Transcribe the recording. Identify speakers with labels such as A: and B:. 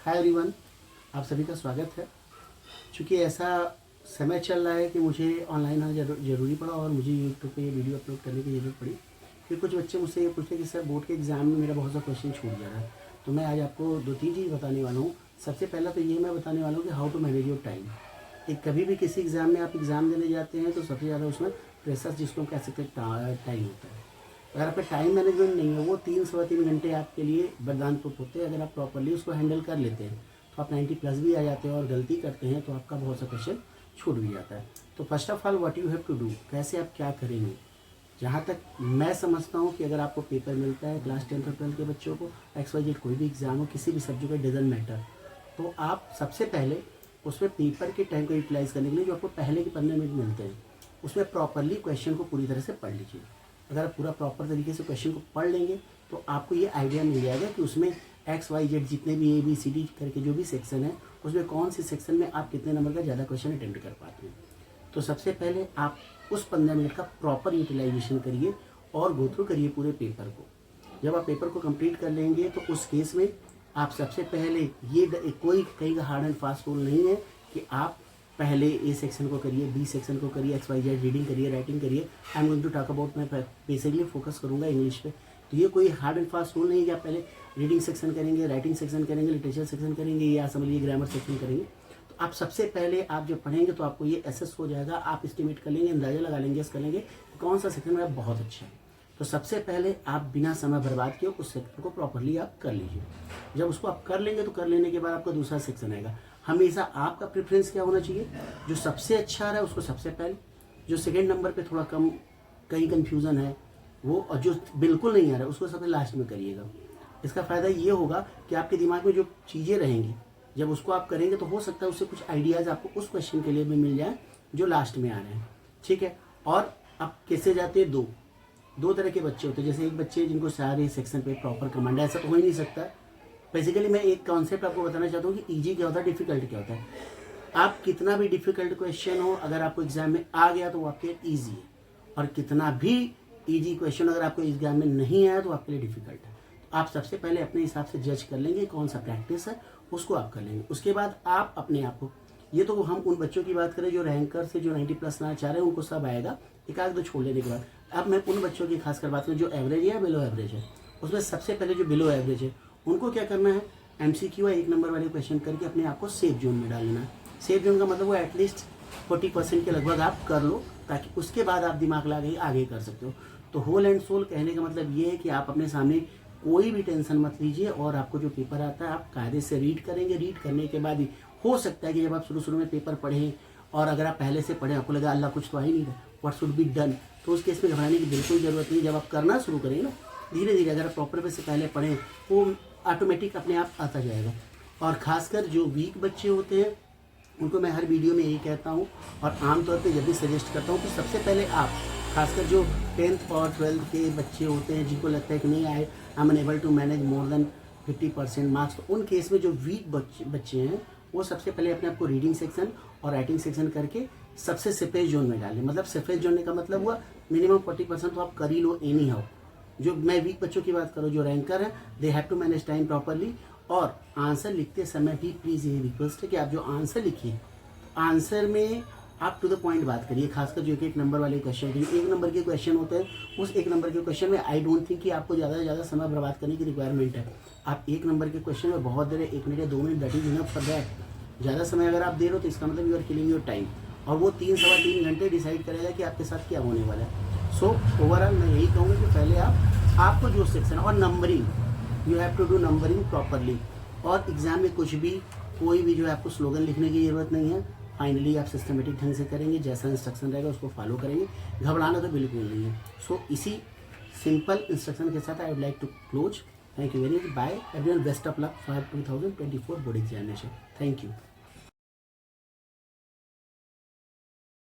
A: Hi everyone, आप सभी का स्वागत है। चूँकि ऐसा समय चल रहा है कि मुझे ऑनलाइन आना ज़रूरी पड़ा और मुझे यूट्यूब पे वीडियो अपलोड करने की ज़रूरत पड़ी कि कुछ बच्चे मुझसे ये पूछते कि सर बोर्ड के एग्ज़ाम में मेरा बहुत सा क्वेश्चन छूट जा रहा है। तो मैं आज आपको 2-3 चीज़ बताने वाला हूँ। सबसे पहला तो ये मैं बताने वाला हूँ कि how to manage your time. एक कभी भी किसी एग्ज़ाम में आप एग्ज़ाम देने जाते हैं तो सबसे ज़्यादा उसमें प्रेशर जिसको हम कह सकते हैं टाइम होता है। अगर आपका टाइम मैनेजमेंट नहीं है, वो 3 सवा 3 घंटे आपके लिए वरदान रूप होते हैं। अगर आप प्रॉपरली उसको हैंडल कर लेते हैं तो आप 90+ भी आ जाते हैं, और गलती करते हैं तो आपका बहुत सा क्वेश्चन छूट भी जाता है। तो first of all what you have to do, कैसे आप क्या करेंगे। जहाँ तक मैं समझता हूँ कि अगर आपको पेपर मिलता है क्लास 10 और 12 के बच्चों को, XYZ कोई भी एग्ज़ाम हो, किसी भी सब्जेक्ट का डजंट मैटर, तो आप सबसे पहले उसमें पेपर के टाइम को यूटिलाइज़ करने के लिए जो आपको पहले के 15 मिनट मिलते हैं उसमें प्रॉपरली क्वेश्चन को पूरी तरह से पढ़ लीजिए। अगर आप पूरा प्रॉपर तरीके से क्वेश्चन को पढ़ लेंगे तो आपको ये आइडिया मिल जाएगा कि उसमें XYZ जितने भी ABCD करके जो भी सेक्शन है उसमें कौन से सेक्शन में आप कितने नंबर का ज़्यादा क्वेश्चन अटेम्प्ट कर पाते हैं। तो सबसे पहले आप उस 15 मिनट का प्रॉपर यूटिलाइजेशन करिए और गो थ्रू करिए पूरे पेपर को। जब आप पेपर को कंप्लीट कर लेंगे तो उस केस में आप सबसे पहले ये कोई कहीं का हार्ड एंड फास्ट रूल नहीं है कि आप पहले A सेक्शन को करिए, B सेक्शन को करिए, XYZ रीडिंग करिए, राइटिंग करिए। I am going to talk about, मैं बेसिकली फोकस करूंगा इंग्लिश पे। तो ये कोई हार्ड एंड फास्ट रूल नहीं है कि आप पहले रीडिंग सेक्शन करेंगे, राइटिंग सेक्शन करेंगे, लिटरेचर सेक्शन करेंगे, या समझिए ग्रामर सेक्शन करेंगे। तो आप सबसे पहले आप जब पढ़ेंगे तो आपको ये एसेस हो जाएगा, आप एस्टिमेट कर लेंगे, अंदाजा लगा लेंगे, गेस कर लेंगे कौन सा सेक्शन मेरा बहुत अच्छा है। तो सबसे पहले आप बिना समय बर्बाद किए उस सेक्शन को प्रॉपरली आप कर लीजिए। जब उसको आप कर लेंगे तो कर लेने के बाद आपका दूसरा सेक्शन आएगा। हमेशा आपका प्रेफरेंस क्या होना चाहिए, जो सबसे अच्छा आ रहा है उसको सबसे पहले, जो सेकंड नंबर पे थोड़ा कम कहीं कंफ्यूजन है वो, और जो बिल्कुल नहीं आ रहा है उसको सबसे लास्ट में करिएगा। इसका फ़ायदा ये होगा कि आपके दिमाग में जो चीज़ें रहेंगी जब उसको आप करेंगे तो हो सकता है उससे कुछ आइडियाज़ आपको उस क्वेश्चन के लिए भी मिल जाए जो लास्ट में आ रहे हैं। ठीक है। और अब कैसे जाते हैं, दो तरह के बच्चे होते हैं। जैसे एक बच्चे जिनको सारे सेक्शन पे प्रॉपर कमांड है, ऐसा तो हो ही नहीं सकता। बेसिकली मैं एक कॉन्सेप्ट आपको बताना चाहता हूँ कि ईजी क्या होता है, डिफिकल्ट क्या होता है। आप कितना भी डिफिकल्ट क्वेश्चन हो अगर आपको एग्जाम में आ गया तो वो आपके लिए ईजी है, और कितना भी ईजी क्वेश्चन अगर आपको एग्जाम में नहीं आया तो आपके लिए डिफिकल्ट है। तो आप सबसे पहले अपने हिसाब से जज कर लेंगे कौन सा प्रैक्टिस है, उसको आप कर लेंगे। उसके बाद आप अपने आप को, ये तो हम उन बच्चों की बात करें जो रैंकर से जो 90+ लाना चाह रहे हैं, उनको सब आएगा एक आध दो छोड़ लेने के बाद। अब मैं उन बच्चों की खासकर बात करूँ जो एवरेज या बिलो एवरेज है, उसमें सबसे पहले जो बिलो एवरेज है उनको क्या करना है, MCQ 1 नंबर वाले क्वेश्चन करके अपने आप को सेफ जोन में डालना है। सेफ जोन का मतलब वो एटलीस्ट 40% के लगभग आप कर लो, ताकि उसके बाद आप दिमाग लगा आगे कर सकते हो। तो होल एंड सोल कहने का मतलब ये है कि आप अपने सामने कोई भी टेंशन मत लीजिए, और आपको जो पेपर आता है आप कायदे से रीड करेंगे। रीड करने के बाद ही हो सकता है कि जब आप शुरू में पेपर पढ़ें और अगर आप पहले से पढ़ें आपको लगा अल्लाह कुछ तो आ ही नहीं रहा, व्हाट शुड बी डन, तो उस केस में घबराने की बिल्कुल ज़रूरत नहीं। जब आप करना शुरू करेंगे ना धीरे धीरे, अगर आप प्रॉपर वे से पहले पढ़ें वो ऑटोमेटिक अपने आप आता जाएगा। और ख़ासकर जो वीक बच्चे होते हैं उनको मैं हर वीडियो में यही कहता हूँ, और आमतौर पे जब भी सजेस्ट करता हूँ कि सबसे पहले आप, खासकर जो 10th और 12th के बच्चे होते हैं जिनको लगता है कि नहीं I am unable to manage more than 50% marks, तो उन केस में जो वीक बच्चे हैं वो सबसे पहले अपने आप को रीडिंग सेक्शन और राइटिंग सेक्शन करके सबसे सेफेस्ट जोन में डालें। मतलब सेफेस्ट जोन का मतलब हुआ मिनिमम 40% तो आप कर ही लो एनी हाउ। जो मैं वीक बच्चों की बात करूँ, जो रैंकर है, they have to manage time properly. और आंसर लिखते समय भी प्लीज़ ये रिक्वेस्ट है कि आप जो आंसर लिखिए, आंसर में आप टू द पॉइंट बात करिए। खासकर जो एक नंबर वाले क्वेश्चन, जो 1 नंबर के क्वेश्चन होते हैं, उस 1 नंबर के क्वेश्चन में आई डोंट थिंक कि आपको ज़्यादा से ज़्यादा समय बर्बाद करने की रिक्वायरमेंट है। आप 1 नंबर के क्वेश्चन में बहुत देर 1 मिनट या 2 minute that is enough for that. ज़्यादा समय अगर आप दे रहे हो तो इसका मतलब you are killing your time, और वो 3 सवा 3 घंटे डिसाइड करेगा कि आपके साथ क्या होने वाला है। सो ओवरऑल मैं यही कहूँगा कि पहले आपको जो सेक्शन और numbering, you have to do numbering properly. और एग्जाम में कुछ भी कोई भी जो है आपको स्लोगन लिखने की ज़रूरत नहीं है। फाइनली आप सिस्टमेटिक ढंग से करेंगे, जैसा इंस्ट्रक्शन रहेगा उसको फॉलो करेंगे, घबराना तो बिल्कुल नहीं है। सो इसी सिंपल इंस्ट्रक्शन के साथ I would like to close. Thank you very much, bye everyone, best of luck for 2024 board examination. Thank you.